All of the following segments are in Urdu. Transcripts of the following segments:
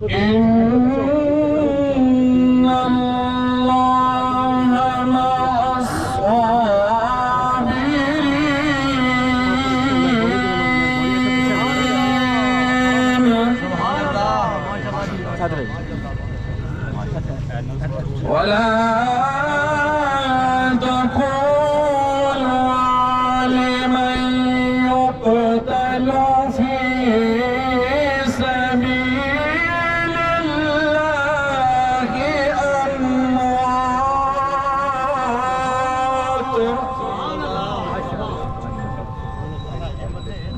إن الله مع الصابرين ولا تقولوا لمن يقتل في سبيل الله أموات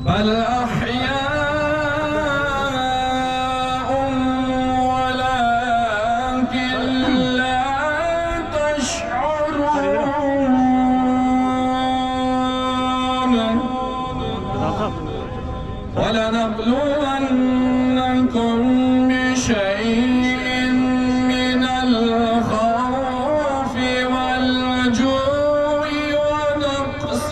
بل أحياء ولكن لا تشعرون ولنبلونكم بشيء من الخوف والجوع ونقص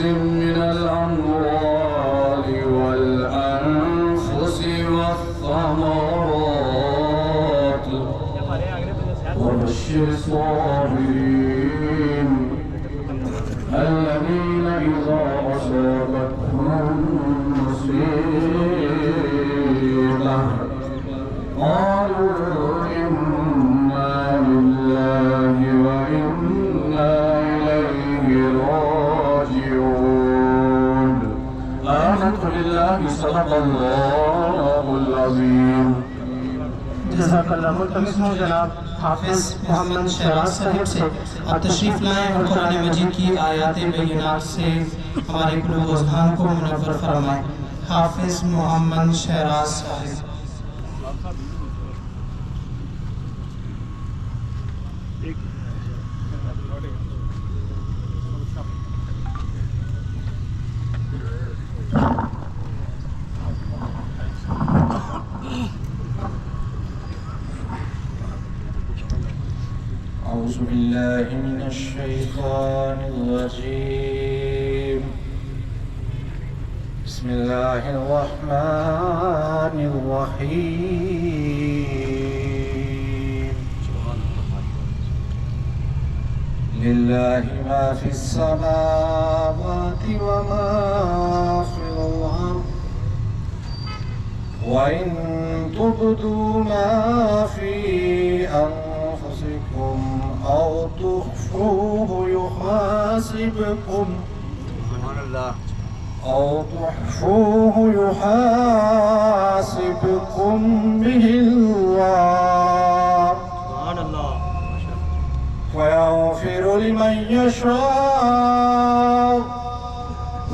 من الأموال والأنفس والثمرات وبشر الصابرين الذين إذا أصابتهم مصيبة قالوا إنا لله وإنا إليه راجعون آمنت بالله صدق الله العظيم جزاک اللہ ملتمس ہوں جناب حافظ محمد شہراز صاحب سے آپ تشریف لائیں اور قرآن مجید کی آیات بینات سے ہمارے قلوب و اذہان کو منور فرمائیں. حافظ محمد شہراز صاحب. أعوذ بالله من الشيطان الرجيم بسم الله الرحمن الرحيم لله ما في السماوات وما في الأرض وإن تبدوا ما في أنفسكم أو تخفوه يحاسبكم به الله ويغفر لمن يشاء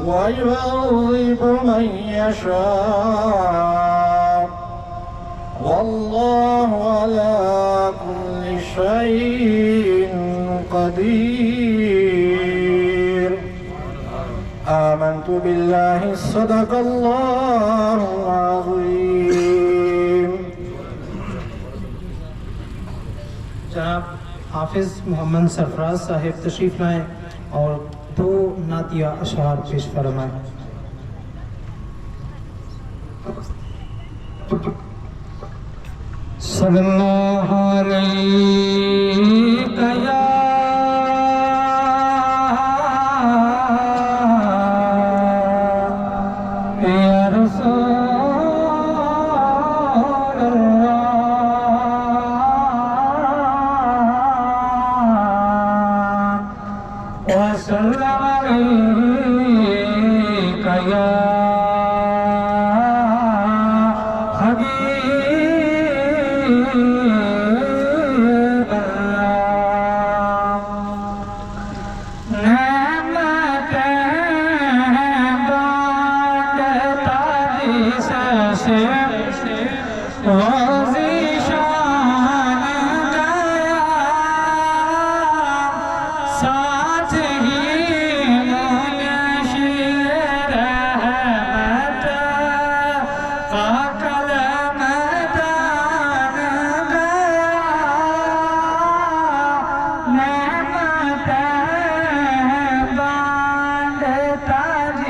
ويعذب من يشاء والله على كل شيء قدير. آمنت بالله صدق الله العظيم. جناب حافظ محمد سرفراز صاحب تشریف لائیں اور دو نعتیہ اشعار پیش فرمائیں. صلی اللہ علیہ یا رسول اللہ وسلم علیک یا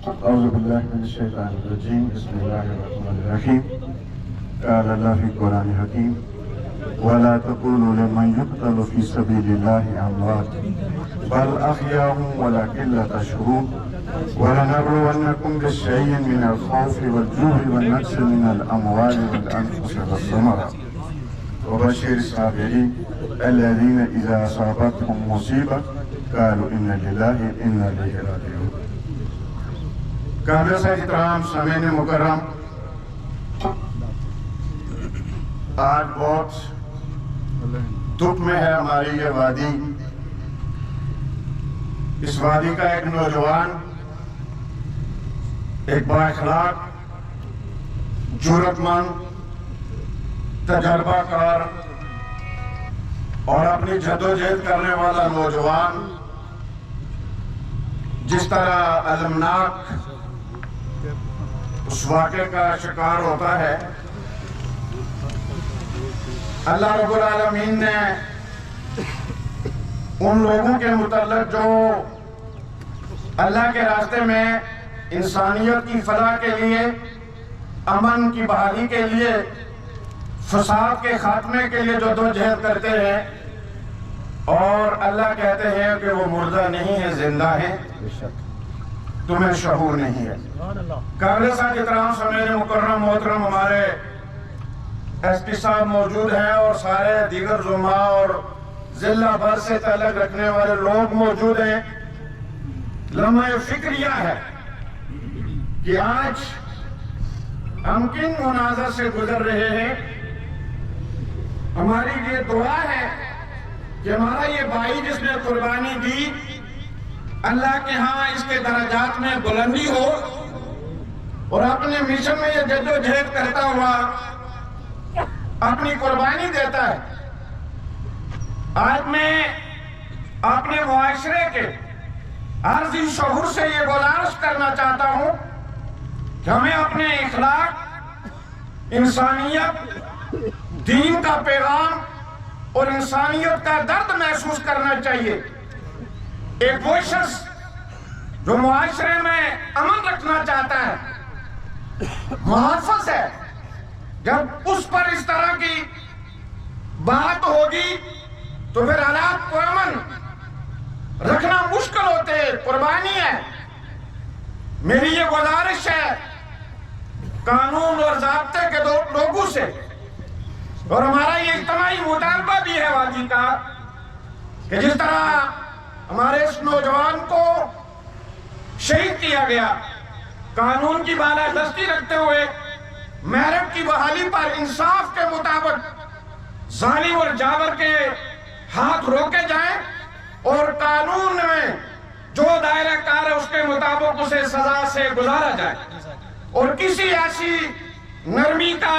أعوذ بالله من الشيطان الرجيم بسم الله الرحمن الرحيم قال الله في القرآن الحكيم ولا تقولوا لمن يقتل في سبيل الله أموات بل أحياء ولكن لا تشعرون ولنبلونكم بشيء من الخوف والجوع والنقص من الأموال والأنفس والثمرات وبشر الصابرين الذين إذا أصابتهم مصيبة قالوا إنا لله وإنا إليه راجعون. قابل سے احترام سامعین مکرم، آج بہت دکھ میں ہے ہماری یہ وادی. اس وادی کا ایک نوجوان، ایک با اخلاق، جرأت مند، تجربہ کار اور اپنی جدوجہد کرنے والا نوجوان جس طرح المناک اس واقعے کا شکار ہوتا ہے، اللہ رب العالمین نے ان لوگوں کے متعلق جو اللہ کے راستے میں انسانیت کی فلاح کے لیے، امن کی بحالی کے لیے، فساد کے خاتمے کے لیے جدوجہد کرتے ہیں، اور اللہ کہتے ہیں کہ وہ مردہ نہیں ہے، زندہ ہے، تمہیں شعور نہیں ہے. قابل صاحب احترام سامعین مکرم محترم، ہمارے ایس پی صاحب موجود ہیں اور سارے دیگر زمرہ اور ضلع بھر سے تعلق رکھنے والے لوگ موجود ہیں. لمحہ فکر یہ ہے کہ آج ہم کن مناظر سے گزر رہے ہیں. ہماری یہ دعا ہے کہ ہمارا یہ بھائی جس نے قربانی دی، اللہ کے ہاں اس کے درجات میں بلندی ہو اور اپنے مشن میں یہ جدوجہد کرتا ہوا اپنی قربانی دیتا ہے. آج میں اپنے معاشرے کے عارضی شعور سے یہ گزارش کرنا چاہتا ہوں کہ ہمیں اپنے اخلاق، انسانیت، دین کا پیغام اور انسانیت کا درد محسوس کرنا چاہیے. ایک وہ شخص جو معاشرے میں امن رکھنا چاہتا ہے، محافظ ہے، جب اس پر اس طرح کی بات ہوگی تو پھر حالات کو امن رکھنا مشکل ہوتے. قربانی ہے. میری یہ گزارش ہے قانون اور ضابطے کے لوگوں سے، اور ہمارا یہ اجتماعی مطالبہ بھی ہے وادی کا کہ جس طرح ہمارے اس نوجوان کو شہید کیا گیا، قانون کی بالادستی رکھتے ہوئے محرم کی بحالی پر انصاف کے مطابق ظالم اور جابر کے ہاتھ روکے جائیں اور قانون میں جو دائرہ کار ہے اس کے مطابق اسے سزا سے گزارا جائے، اور کسی ایسی نرمی کا،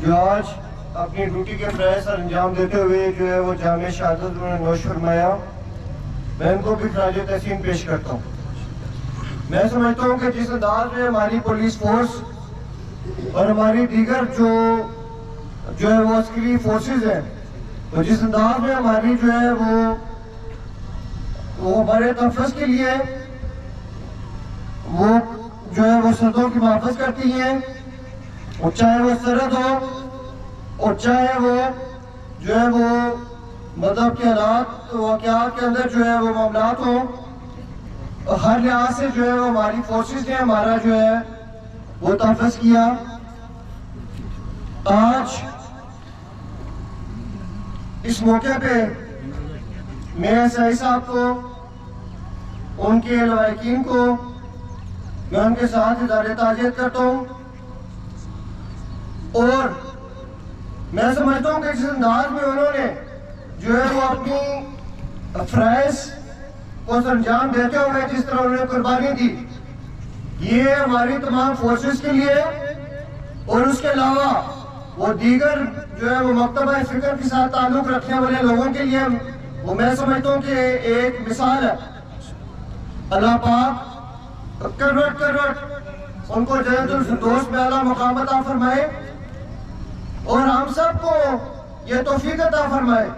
جو آج اپنی ڈیوٹی کے فرائض سر انجام دیتے ہوئے جو ہے وہ جامع شہادت انہوں نے نوش فرمایا، میں ان کو بھی خراج تحسین پیش کرتا ہوں۔ میں سمجھتا ہوں کہ جس انداز میں ہماری پولیس فورس اور ہماری دیگر جو ہے وہ عسکری فورسز ہیں، تو جس انداز میں ہماری جو ہے وہ ہمارے تحفظ کے لیے وہ جو ہے وہ سرحدوں کی محافظ کرتی ہیں، اور چاہے وہ سرحد ہو اور چاہے وہ جو ہے وہ مذہب کے حالات واقعات کے اندر جو ہے وہ معاملات ہوں، ہر لحاظ سے جو ہے وہ ہماری فورسز نے ہمارا جو ہے وہ تحفظ کیا۔ آج اس موقع پہ میں ایس آئی صاحب کو، ان کے لواحقین کو، میں ان کے ساتھ اظہار تعزیت کرتا ہوں، اور میں سمجھتا ہوں کہ جس انداز میں انہوں نے جو ہے وہ اپنی فرائض کو سر انجام دیتے ہوئے جس طرح انہوں نے قربانی دی، یہ ہماری تمام فورسز کے لیے اور اس کے علاوہ وہ دیگر جو ہے وہ مکتبہ فکر کے ساتھ تعلق رکھنے والے لوگوں کے لیے وہ میں سمجھتا ہوں کہ ایک مثال ہے۔ اللہ پاک کروڑ ان کو جنت الفردوس میں اعلیٰ مقام عطا فرمائے، اور ہم سب کو یہ توفیق عطا فرمائے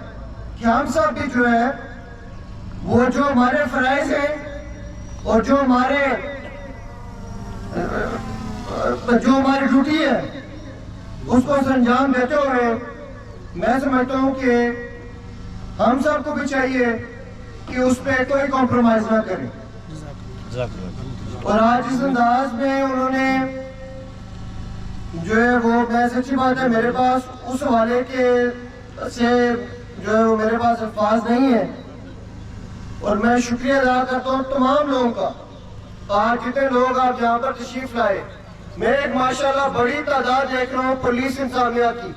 کہ ہم سب بھی جو ہے وہ جو ہمارے فرائض ہیں اور جو ہماری ڈیوٹی ہے اس کو سر انجام دیتے ہوئے میں سمجھتا ہوں کہ ہم سب کو بھی چاہیے کہ اس پہ کوئی کمپرومائز نہ کریں۔ اور آج اس انداز میں انہوں نے جو ہے وہ میں سچی بات ہے میرے پاس اس حوالے کے سے جو ہے وہ میرے پاس الفاظ نہیں ہیں، اور میں شکریہ ادا کرتا ہوں تمام لوگوں کا۔ آج جتنے لوگ آپ یہاں پر تشریف لائے، میں ایک ماشاءاللہ بڑی تعداد دیکھ رہا ہوں پولیس انتظامیہ کی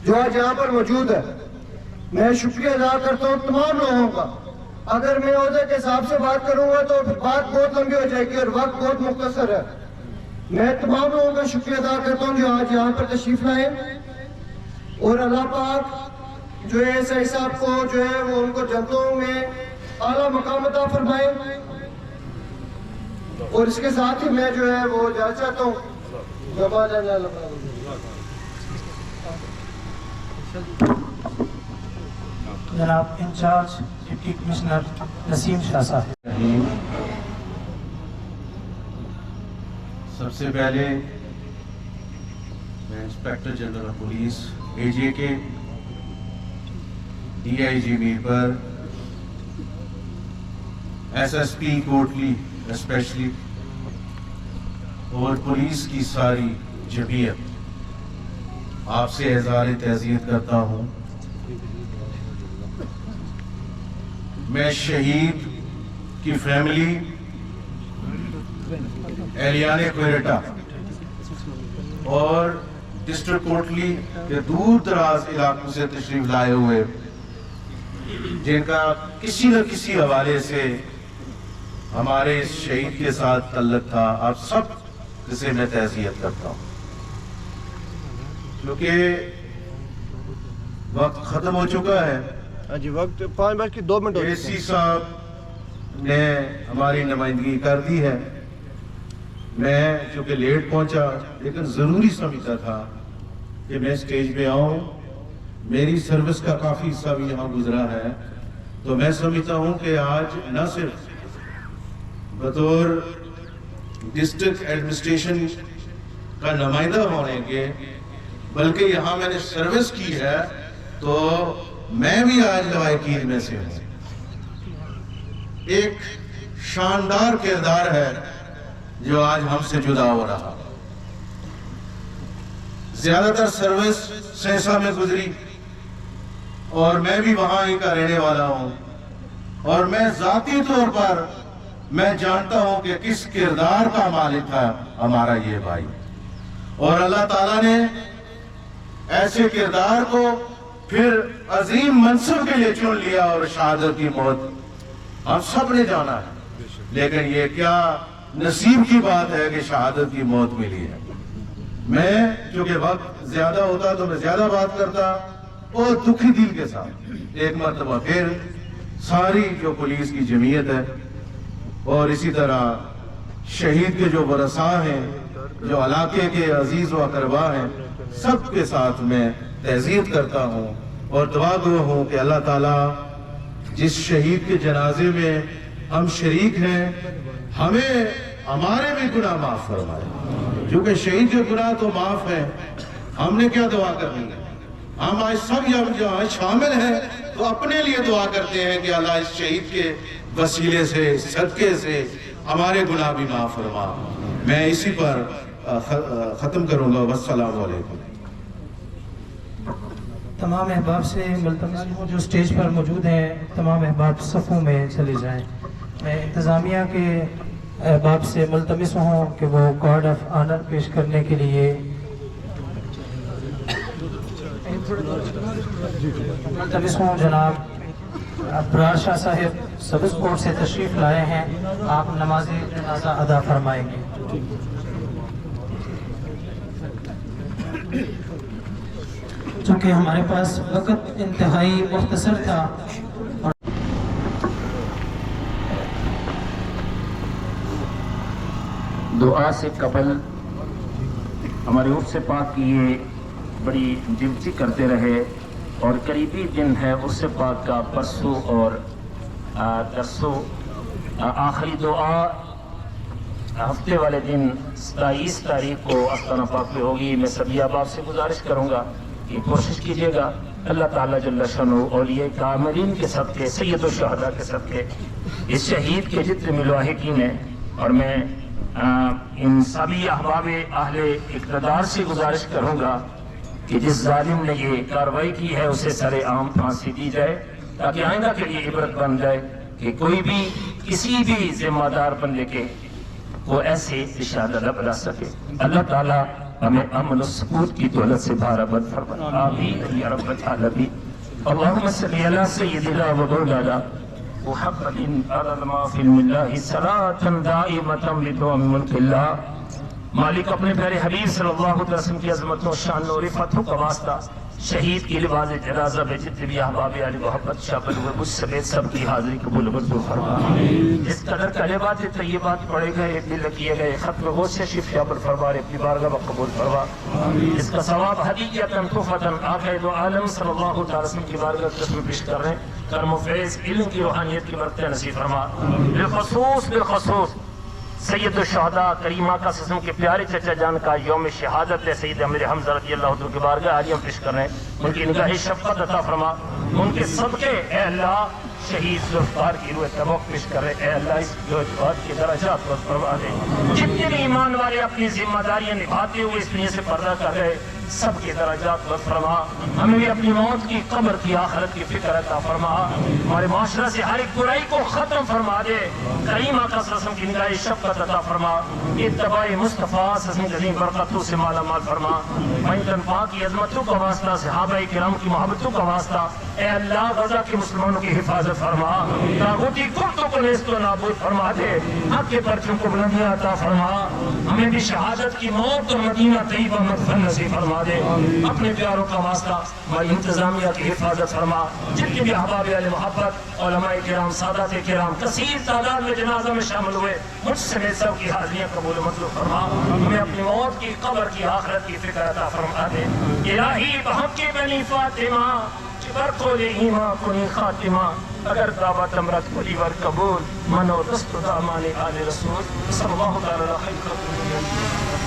جو آج یہاں پر موجود ہے، میں شکریہ ادا کرتا ہوں تمام لوگوں کا۔ اگر میں عہدے کے حساب سے بات کروں گا تو پھر بات بہت لمبی ہو جائے گی اور وقت بہت مختصر ہے۔ میں تمام لوگوں کا شکریہ ادا کرتا ہوں جو آج یہاں پر تشریف لائے، اور اللہ پاک جو ہے ایس آئی صاحب کو جو ہے وہ ان کو جنتوں میں اعلیٰ مقام عطا فرمائے، اور اس کے ساتھ ہی میں جو ہے وہ جانا چاہتا ہوں۔ جناب incharge deputy commissioner Naseem Shah صاحب۔ سب سے پہلے میں inspector general of police A J K D I G Mirpur, S S P Kotli specially, اور پولیس کی ساری جمعیت آپ سے اظہار تعزیت کرتا ہوں۔ میں شہید کی فیملی اہلیان کوئٹہ اور ڈسٹرکٹ کوٹلی کے دور دراز علاقوں سے تشریف لائے ہوئے جن کا کسی نہ کسی حوالے سے ہمارے اس شہید کے ساتھ تعلق تھا، آپ سب سے میں تعزیت کرتا ہوں۔ کیونکہ وقت ختم ہو چکا ہے، جی وقت 5:02 اے سی صاحب نے ہماری نمائندگی کر دی ہے۔ میں چونکہ لیٹ پہنچا لیکن ضروری سمجھتا تھا کہ میں اسٹیج پہ آؤں، میری سروس کا کافی حصہ بھی یہاں گزرا ہے، تو میں سمجھتا ہوں کہ آج نہ صرف بطور ڈسٹرکٹ ایڈمنسٹریشن کا نمائندہ ہونے کے بلکہ یہاں میں نے سروس کی ہے تو میں بھی آج لواحقین میں سے ہوں۔ ایک شاندار کردار ہے جو آج ہم سے جدا ہو رہا۔ زیادہ تر سروس سہسا میں گزری اور میں بھی وہاں ہی کا رہنے والا ہوں، اور میں ذاتی طور پر میں جانتا ہوں کہ کس کردار کا مالک تھا ہمارا یہ بھائی، اور اللہ تعالیٰ نے ایسے کردار کو پھر عظیم منصب کے لیے چن لیا، اور شہادت کی موت ہم سب نے جانا ہے، لیکن یہ کیا نصیب کی بات ہے کہ شہادت کی موت ملی ہے۔ میں چونکہ وقت زیادہ ہوتا تو میں زیادہ بات کرتا اور دکھی دل کے ساتھ ایک مرتبہ پھر ساری جو پولیس کی جمعیت ہے اور اسی طرح شہید کے جو ورثاء ہیں، جو علاقے کے عزیز و اقربا ہیں، سب کے ساتھ میں تعزیت کرتا ہوں اور دعا گو ہوں کہ اللہ تعالیٰ جس شہید کے جنازے میں ہم شریک ہیں ہمیں ہمارے بھی گناہ معاف فرمائے، کیونکہ شہید کے گناہ تو معاف ہیں، ہم نے کیا دعا کرنی ہے؟ ہم آج سب یہاں شامل ہیں تو اپنے لیے دعا کرتے ہیں کہ اللہ اس شہید کے وسیلے سے، صدقے سے ہمارے گناہ بھی معاف فرما۔ میں اسی پر ختم کروں گا۔ والسلام علیکم۔ تمام احباب سے ملتمس ہوں جو اسٹیج پر موجود ہیں، تمام احباب صفوں میں چلے جائیں۔ میں انتظامیہ کے احباب سے ملتمس ہوں کہ وہ گارڈ آف آنر پیش کرنے کے لیے ملتمس ہوں۔ جناب ابرار شاہ صاحب سبز کوٹ سے تشریف لائے ہیں، آپ نماز جنازہ ادا فرمائیں گے۔ چونکہ ہمارے پاس وقت انتہائی مختصر تھا، دعا سے قبل ہمارے عرس پاک کی یہ بڑی ڈیوٹی کرتے رہے اور قریبی دن ہے عرس پاک کا، پرسوں اور ترسوں آخری دعا ہفتے والے دن 27 تاریخ کو آستانہ پاک میں ہوگی۔ میں سبھی احباب سے گزارش کروں گا کہ کوشش کیجیے گا، اللہ تعالیٰ جل شانہ اولیاء کاملین کے صدقے، سید الشہداء کے صدقے، اس شہید کے جتنے ملاحقین ہیں، اور میں ان سبھی احباب اہل اقتدار سے گزارش کروں گا کہ جس ظالم نے یہ کارروائی کی ہے اسے سر عام پھانسی دی جائے، تاکہ آئندہ کے لیے عبرت بن جائے کہ کوئی بھی کسی بھی ذمہ دار بندے کے وہ ایسے اشارہ نہ بنا سکے۔ اللہ تعالیٰ ہمیں امن و سکون کی دولت سے بھرابر فرمائے، آمین یا رب العالمین۔ اللہم صلی علی سیدنا و مولانا محمد عدد ما فی اللہ صلاة دائمة بدوام ملک اللہ۔ مالک اپنے پیارے حبیب صلی اللہ علیہ وسلم کی عظمت و شان و رفتوں کا واسطہ شہید کی لباس جنازہ میں جتنے بھی احباب علی محمد شامل ہوئے مجھ سمیت سب کی حاضری قبول و منظور فرما۔ جس قدر کلمات طیبات پڑھے گئے، دل کیے گئے، ختم غوث سے شفا پر فرما، اپنی بارگاہ میں قبول فرما۔ اس کا ثواب ہدیۃً تحفۃً آقا دو عالم صلی اللہ علیہ وسلم کی بارگاہ میں پیش کر رہے ہیں۔ کرم و فیض علم کی روحانیت کی برکتیں نصیب فرما۔ بالخصوص سید الشہداء کریم آقا صلی اللہ علیہ وسلم کے پیارے چچا جان کا یوم شہادت ہے، سید امیر حمزہ رضی اللہ عنہ کی بارگاہ عالیہ میں پیش کر رہے ہیں۔ ان کی نگاہ شفقت عطا فرما، ان کے صدقے اے اللہ شہید ذوالفقار کی روح تبوک پیش کر رہے، اے اللہ اس ذوالفقار کے درجات پر فرما دے۔ جتنے بھی ایمان والے اپنی ذمہ داریاں نبھاتے ہوئے اس دنیا سے پردہ کر رہے، سب کے درجات پر فرما۔ ہمیں بھی اپنی موت کی، قبر کی، آخرت کی فکر عطا فرما۔ ہمارے معاشرہ سے ہر ایک برائی کو ختم فرما دے۔ کریم آقا صلی اللہ علیہ وسلم کی نگاہ شفقت عطا فرما، اتباع مصطفیٰ صلی اللہ علیہ وسلم برکتوں سے مالا مال فرما۔ مہین پاک کی عظمتوں کا واسطہ، صحابہ کرام کی محبتوں کا واسطہ، اے اللہ غزہ کے مسلمانوں کی حفاظت فرما، طاغوتی قوتوں کو نیست و نابود فرما دے، حق کے پرچم کو بلندیاں عطا فرما۔ ہمیں بھی شہادت کی موت اور مدینہ طیبہ مدفن نصیب فرما دے۔ اپنے پیاروں کا واسطہ ہماری انتظامیہ کی حفاظت فرما۔ جتنے بھی احباب علی محبت، علماء کرام، سادات کرام کثیر تعداد میں جنازہ میں شامل ہوئے، مجھ سمیت سب کی حاضریاں قبول و منظور فرما۔ ہمیں اپنی موت کی، قبر کی، آخرت کی فکر عطا فرما دے۔ الہی بحق کے بنی فاطمہ برقول ایمان کنی خاتمہ، اگر دعوت امرت کلی ور قبول، منو دست دامان آل رسول صلی اللہ تعالی علیہ وسلم۔